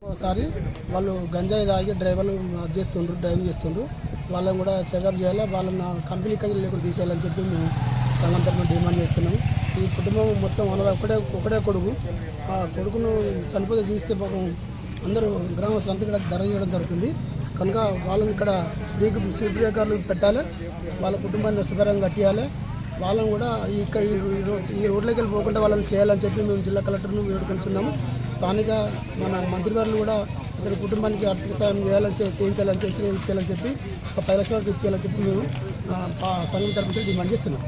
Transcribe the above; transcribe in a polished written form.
ఒకసారి వాళ్ళు గంజాయి తాగి డ్రైవర్లు డ్రైవింగ్ చేస్తుండ్రు వాళ్ళని కూడా చెకప్ చేయాలి, వాళ్ళని కంపెనీ కన్నా లేకుండా తీసేయాలని చెప్పి మేము సంఘం తరఫున డిమాండ్ చేస్తున్నాము. ఈ కుటుంబం మొత్తం ఒకటే కొడుకు, ఆ కొడుకును చనిపోతే చూస్తే పాపం అందరూ గ్రామస్తులు అంతా ఇక్కడ ధర చేయడం జరుగుతుంది. కనుక వాళ్ళని ఇక్కడ స్పీడ్ బ్రేకర్లు పెట్టాలి, వాళ్ళ కుటుంబాన్ని నష్టపరంగా కట్టియాలి, వాళ్ళని కూడా ఈ రోడ్లోకి వెళ్ళిపోకుండా వాళ్ళని చేయాలని చెప్పి మేము జిల్లా కలెక్టర్ను వేడుకుంటున్నాము. స్థానిక మన మంత్రివర్యులు కూడా ఇతని కుటుంబానికి ఆర్థిక సాయం చేయించాలని చెప్పి ఇప్పించాలని చెప్పి 10 లక్షల వరకు ఇప్పించాలని చెప్పి మేము సంఘం తరఫున డిమాండ్ చేస్తున్నాం.